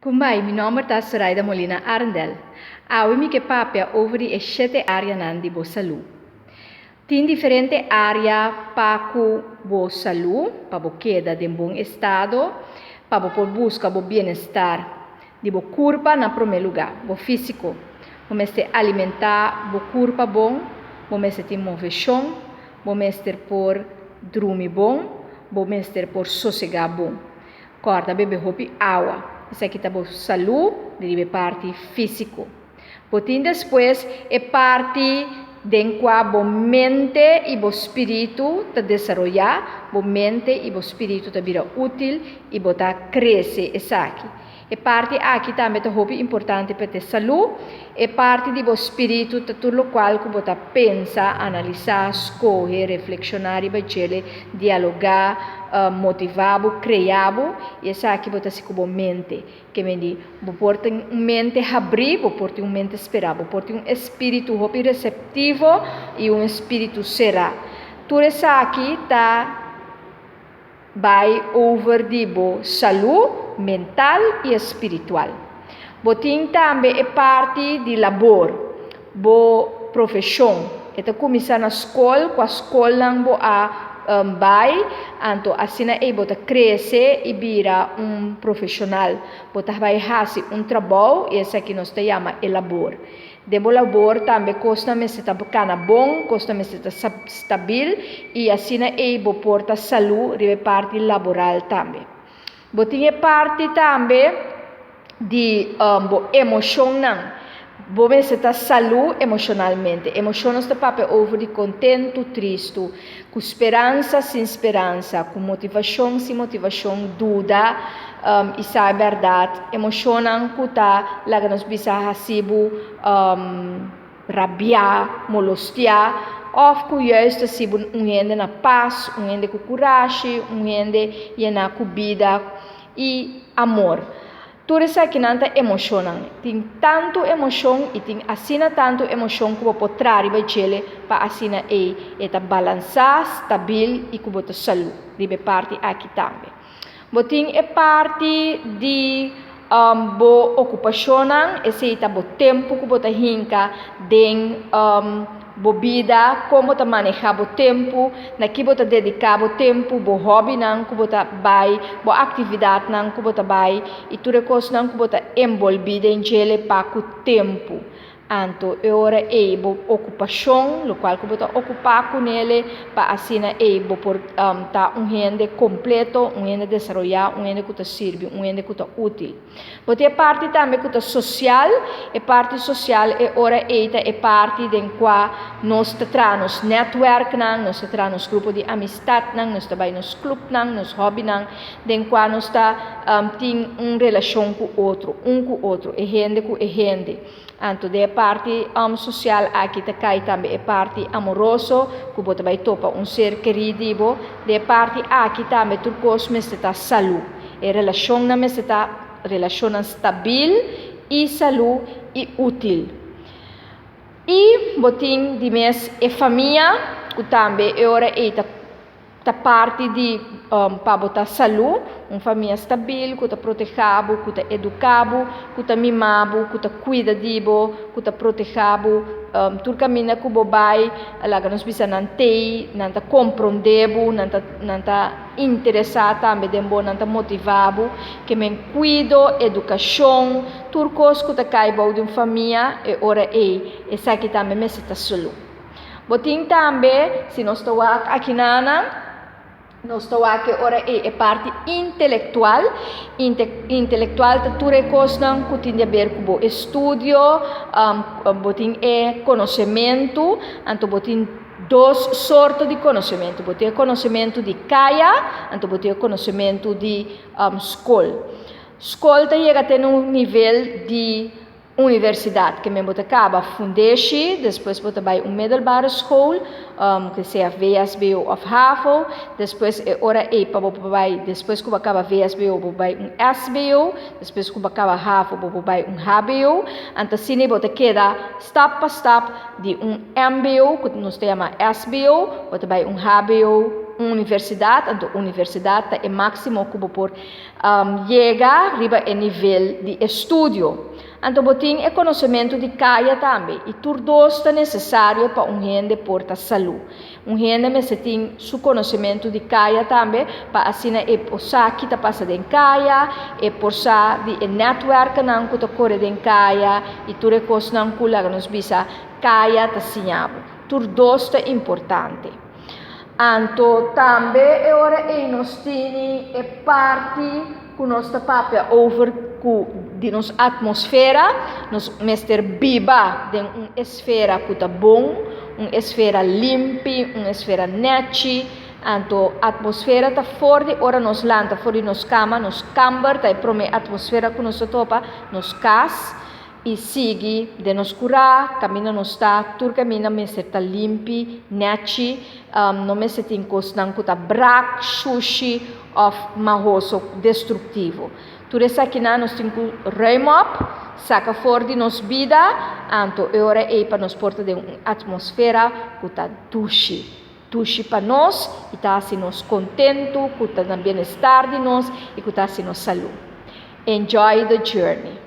Kumbai, meu nome é Soraya Molina Arndel. Aui que papia over die 7 áreas de boa saúde. Tem diferentes áreas para boa saúde, para boa queda de bom estado, para boa busca boa bem-estar, de boa corpo na primeiro lugar, boa físico. Vamos alimentar boa corpo bom, vamos ter movição, vamos ter por dormir bom, vamos ter por sossegar bom. Corta beber roupa água. Isso aqui está boa saúde, de parte físico. Botin depois é parte de qual boa mente e boa espírito te desenvolver, boa mente e boa espírito te vira útil e botar crescer essa aqui. É parte aqui também é muito importante para a saúde, é parte de boa espírito de tudo o qual que você pensa, analisar, escolher, reflexionar e bater, dialogar, motivar, criar, e essa aqui você se como mente, que me diz, você tem uma mente abrir, você tem uma mente esperar, você tem um espírito receptivo e um espírito será. Tudo isso aqui está vai over de boa saúde mental e espiritual. Botin também é parte de labor, boa profissão. Então começar na escola, com a escola não vai, então assim é bota crescer e vira um profissional. Bota vai fazer um trabalho e esse aqui nós chama é labor. Debo labor também custa me se tá bacana bom, custa me se tá stabil e assim é bo porta saúde de parte laboral também. Botinha parte também de emoção não. Bo me se tá saúde emocionalmente. Emoções está papel over de contento, triste, com esperança, sem esperança, com motivação, sem motivação, dúvida. Isso é verdade. Emocionam que tá lá que nós precisamos receber rabiar, molestar, ou que juist se gente na paz, gente com coragem, gente na vida e amor. Tudo isso aqui não é emoção. Tem tanto emoção e tem assim tanto emoção que você pode trazer para assim é balançar, estável e que você saúde. De parte aqui também. Botin é parte de boa ocupação, esse é o tempo que você hinca de boa vida, como você manejar o tempo, na que você dedicar o tempo, boa hobby não que você vai, boa atividade não que você vai, e tudo coisa não que você envolvido em ele para o tempo. Então, agora é boa ocupação, o qual você ocupar com ele, para assim é boa por tá gente completo, gente desenvolver, gente que te serve, gente que te útil. Você parte também que te social, e parte social é agora é parte de qual nós trazemos network, nós trazemos grupo de amistade, nós trabalhamos nos club, nos hobby, de qual nós tem uma relação com o outro, com o outro, é gente com gente. Então, de parte social aqui cai também é parte amoroso, que você vai topar um ser querido. De parte aqui também tudo coisa está saúde. É relação na está relação estável e saúde e útil. E botin de mês é família, que também é hora é parte de para botar saúde, uma família estável, que está protegida, que está educada, que está mimada, que está cuidada, que está protegida, tudo caminho que você vai, lá que nós precisamos não está compreendido, não está interessado também, não está motivado, que me cuido, educação, tudo coisa que está caindo de uma família, é hora essa aqui também me está saúde. Botin também, se nós estamos aqui nós estamos aqui agora é parte intelectual. Intelectual é tudo coisa que tem a ver com o estudo, botin é conhecimento, então botin duas sortes de conhecimento. Botin conhecimento de caia, então botin conhecimento de escola. Escola chega a ter um nível de universidade, que mesmo acaba fundação, depois você vai middelbare school, que seja VSBO ou HAVO, depois ora para você vai, depois que acaba VSBO, você vai SBO, depois que acaba HAVO, você vai HBO, então assim você queda step by step de MBO, que nós chama SBO, você vai HBO universidade, então universidade é máximo que por chegar arriba a nível de estudo. Então, botin é conhecimento de caia também. E tudo é necessário para gente porta saúde. Gente mas tem seu conhecimento de caia também, para assim é possar que está passando em caia, é possar de network não que está correndo em caia, e tudo coisa não que nos bisa caia está sinhado. Tudo é importante. Então, também é hora em nós temos é parte que nós papel over de nossa atmosfera, nós mestre biba de uma esfera que está bom, uma esfera limpa, uma esfera neti. Então, a atmosfera está fora, ora nós lanta fora de nos cama, nos camber, tá prome atmosfera que nós topa, nos cas e sigue de nos curar, camina nos está, tur camina mestre está limpo, neti, não mestre tem coisa não que está brac, sushi, of mahoso destrutivo. Tudo isso aqui nós temos que remove, saca fora de nossa vida, então agora é para nos portar de uma atmosfera que está duche para nós e está assim nos contento, que está no bem-estar de nós e que está assim nos saúde. Enjoy the journey.